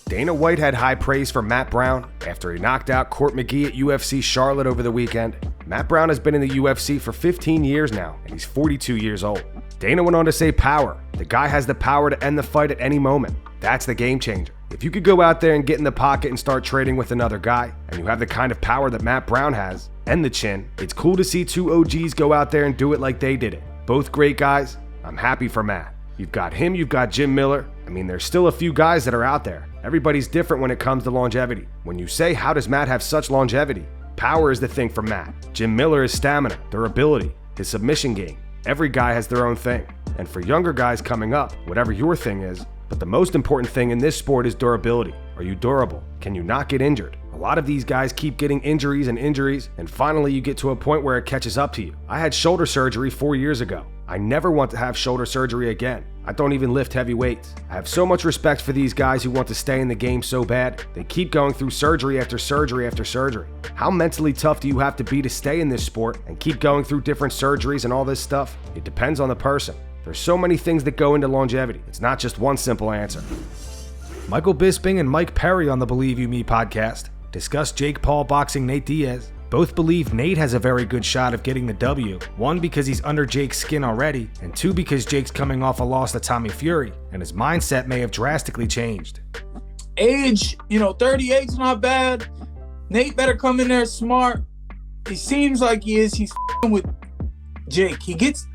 Dana White had high praise for Matt Brown after he knocked out Court McGee at UFC Charlotte over the weekend. Matt Brown has been in the UFC for 15 years now, and he's 42 years old. Dana went on to say power. The guy has the power to end the fight at any moment. That's the game changer. If you could go out there and get in the pocket and start trading with another guy, and you have the kind of power that Matt Brown has, and the chin, it's cool to see two OGs go out there and do it like they did it. Both great guys. I'm happy for Matt. You've got him, you've got Jim Miller. I mean, there's still a few guys that are out there. Everybody's different when it comes to longevity. When you say, how does Matt have such longevity? Power is the thing for Matt. Jim Miller is stamina, durability, his submission game. Every guy has their own thing. And for younger guys coming up, whatever your thing is, but the most important thing in this sport is durability. Are you durable? Can you not get injured? A lot of these guys keep getting injuries, and finally you get to a point where it catches up to you. I had shoulder surgery 4 years ago. I never want to have shoulder surgery again. I don't even lift heavy weights. I have so much respect for these guys who want to stay in the game so bad. They keep going through surgery after surgery after surgery. How mentally tough do you have to be to stay in this sport and keep going through different surgeries and all this stuff? It depends on the person. There's so many things that go into longevity. It's not just one simple answer. Michael Bisping and Mike Perry on the Believe You Me podcast discussed Jake Paul boxing Nate Diaz. Both believe Nate has a very good shot of getting the W. One, because he's under Jake's skin already, and two, because Jake's coming off a loss to Tommy Fury, and his mindset may have drastically changed. Age, 38's not bad. Nate better come in there smart. He seems like he is. He's with Jake. He's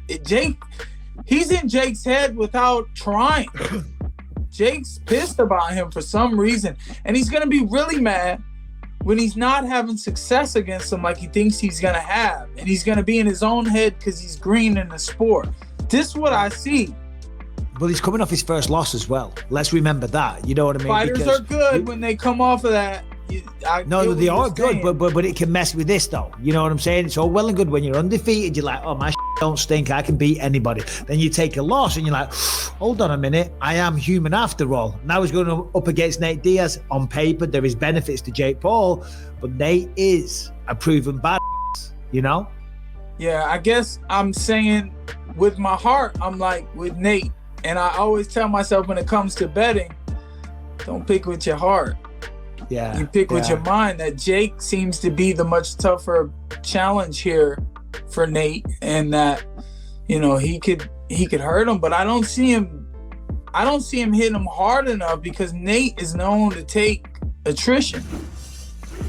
in Jake's head without trying. Jake's pissed about him for some reason, and he's going to be really mad when he's not having success against him like he thinks he's going to have. And he's going to be in his own head because he's green in the sport. This is what I see. Well, he's coming off his first loss as well. Let's remember that. You know what I mean? Fighters are good when they come off of that. No, they are good, but it can mess with this, though. You know what I'm saying? It's all well and good when you're undefeated. You're like, oh, my don't stink. I can beat anybody. Then you take a loss and you're like, hold on a minute. I am human after all. Now he's going up against Nate Diaz. On paper, there is benefits to Jake Paul, but Nate is a proven badass, Yeah, I guess I'm saying with my heart, I'm like with Nate. And I always tell myself when it comes to betting, don't pick with your heart. Yeah, you pick with your mind. That Jake seems to be the much tougher challenge here for Nate, and that he could hurt him, but I don't see him hitting him hard enough because Nate is known to take attrition.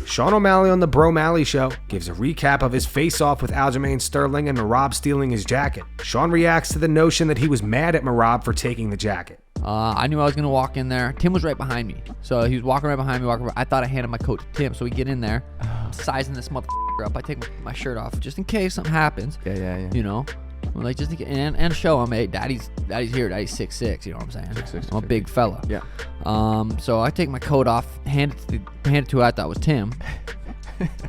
Sean O'Malley on the Bro Malley Show gives a recap of his face-off with Aljamain Sterling and Merab stealing his jacket. Sean reacts to the notion that he was mad at Merab for taking the jacket. I knew I was going to walk in there. Tim was right behind me. So he was walking right behind me. I thought I handed my coat to Tim. So we get in there. I'm sizing this motherfucker up. I take my shirt off just in case something happens. Yeah. Like just and show him, hey, daddy's here. Daddy's 6'6", you know what I'm saying? 6'6". I'm a big fella. Yeah. So I take my coat off, hand it to who I thought was Tim.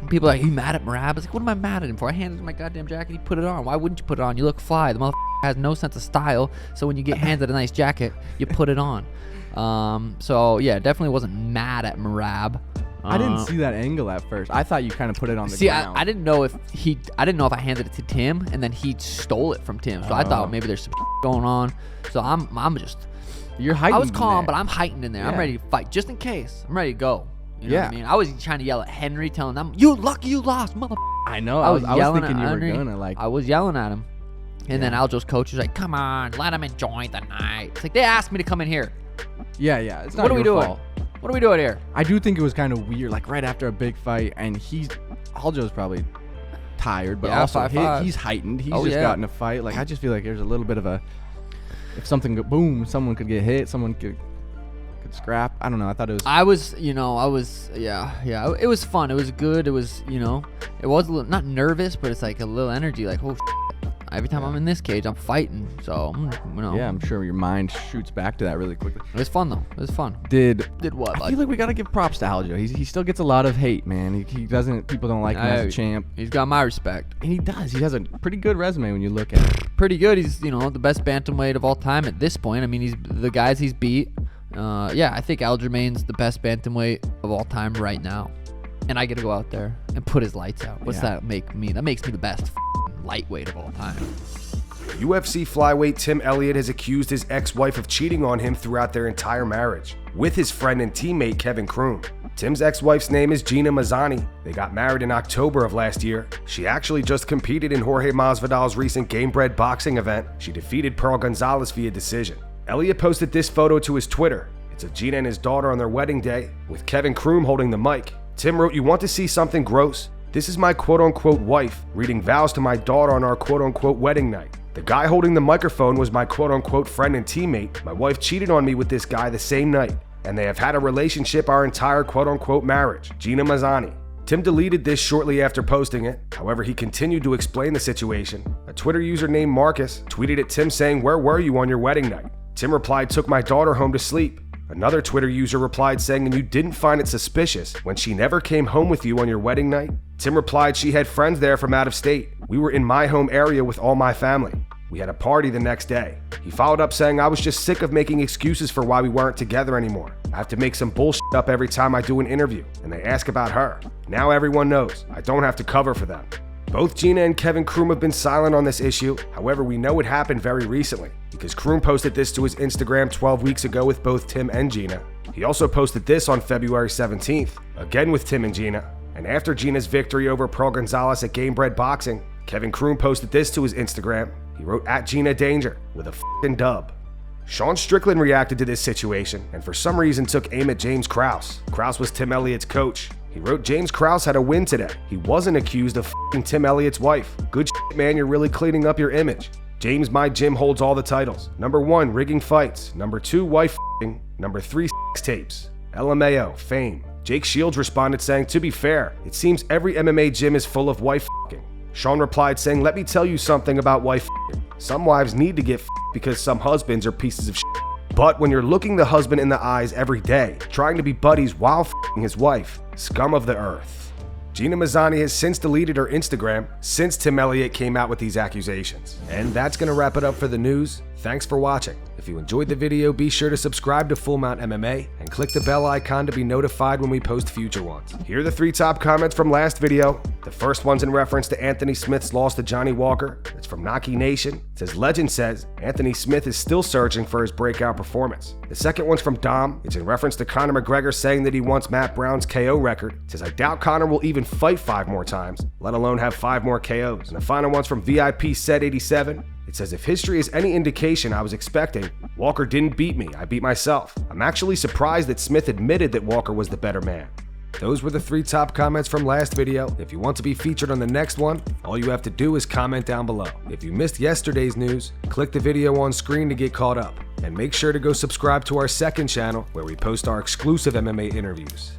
People are like, you mad at Merab? I was like, what am I mad at him for? I handed him my goddamn jacket. He put it on. Why wouldn't you put it on? You look fly. The motherfucker has no sense of style. So when you get handed a nice jacket, you put it on. So yeah, definitely wasn't mad at Merab. I didn't see that angle at first. I thought you kind of put it on the ground. I didn't know if I handed it to Tim and then he stole it from Tim. So I thought maybe there's some going on. So I'm just. You're heightened. I was calm, but I'm heightened in there. Yeah. I'm ready to fight just in case. I'm ready to go. You know what I mean? I was trying to yell at Henry, telling them, "You lucky you lost, mother." I know. I was thinking you were gonna I was yelling at him, and then Aljo's coach was like, "Come on, let him enjoy the night." It's like they asked me to come in here. Yeah. It's not your fault. What are we doing here? I do think it was kind of weird, like right after a big fight, and Aljo's probably tired, but also he's heightened. He's just gotten a fight. Like I just feel like there's a little bit of if something someone could get hit, someone could scrap. I don't know. I thought it was. It was fun. It was good. It was, it was a little, not nervous, but it's like a little energy. Like, oh, every time I'm in this cage, I'm fighting. So, Yeah, I'm sure your mind shoots back to that really quickly. It was fun though. It was fun. Did what? I feel like we gotta give props to Aljo. He still gets a lot of hate, man. He doesn't. People don't like him as a champ. He's got my respect. And he does. He has a pretty good resume when you look at it. Pretty good. He's the best bantamweight of all time at this point. I mean, he's the guys he's beat. I think Aljamain's the best bantamweight of all time right now. And I get to go out there and put his lights out. What's that make me? That makes me the best lightweight of all time. UFC flyweight Tim Elliott has accused his ex-wife of cheating on him throughout their entire marriage, with his friend and teammate Kevin Croom. Tim's ex-wife's name is Gina Mazzani. They got married in October of last year. She actually just competed in Jorge Masvidal's recent Gamebred boxing event. She defeated Pearl Gonzalez via decision. Elliott posted this photo to his Twitter. It's of Gina and his daughter on their wedding day, with Kevin Croom holding the mic. Tim wrote, "You want to see something gross? This is my quote-unquote wife reading vows to my daughter on our quote-unquote wedding night. The guy holding the microphone was my quote-unquote friend and teammate. My wife cheated on me with this guy the same night, and they have had a relationship our entire quote-unquote marriage. Gina Mazzani." Tim deleted this shortly after posting it. However, he continued to explain the situation. A Twitter user named Marcus tweeted at Tim saying, "Where were you on your wedding night?" Tim replied, "Took my daughter home to sleep." Another Twitter user replied saying, "And you didn't find it suspicious when she never came home with you on your wedding night?" Tim replied, "She had friends there from out of state. We were in my home area with all my family. We had a party the next day." He followed up saying, "I was just sick of making excuses for why we weren't together anymore. I have to make some bullshit up every time I do an interview, and they ask about her. Now everyone knows. I don't have to cover for them." Both Gina and Kevin Croom have been silent on this issue. However, we know it happened very recently, because Croom posted this to his Instagram 12 weeks ago with both Tim and Gina. He also posted this on February 17th, again with Tim and Gina. And after Gina's victory over Pearl Gonzalez at Gamebred Boxing, Kevin Croom posted this to his Instagram. He wrote, @GinaDanger with a f***ing dub. Sean Strickland reacted to this situation and for some reason took aim at James Krause. Krause was Tim Elliott's coach. He wrote, "James Krause had a win today. He wasn't accused of f***ing Tim Elliott's wife. Good shit, man, you're really cleaning up your image. James, my gym holds all the titles. Number 1, rigging fights. Number 2, wife f***ing. Number 3, sex tapes. LMAO, fame." Jake Shields responded saying, "To be fair, it seems every MMA gym is full of wife f***ing." Sean replied saying, "Let me tell you something about wife f***ing. Some wives need to get f***ed because some husbands are pieces of shit. But when you're looking the husband in the eyes every day, trying to be buddies while f***ing his wife, scum of the earth." Gina Mazzani has since deleted her Instagram since Tim Elliott came out with these accusations. And that's going to wrap it up for the news. Thanks for watching. If you enjoyed the video, be sure to subscribe to Full Mount MMA and click the bell icon to be notified when we post future ones. Here are the 3 top comments from last video. The first one's in reference to Anthony Smith's loss to Johnny Walker. It's from Naki Nation. It says, "Legend says Anthony Smith is still searching for his breakout performance." The second one's from Dom. It's in reference to Conor McGregor saying that he wants Matt Brown's KO record. It says, "I doubt Conor will even fight 5 more times, let alone have 5 more KOs." And the final one's from VIP Set 87. It says, "If history is any indication, I was expecting, Walker didn't beat me, I beat myself. I'm actually surprised that Smith admitted that Walker was the better man." Those were the 3 top comments from last video. If you want to be featured on the next one, all you have to do is comment down below. If you missed yesterday's news, click the video on screen to get caught up. And make sure to go subscribe to our second channel where we post our exclusive MMA interviews.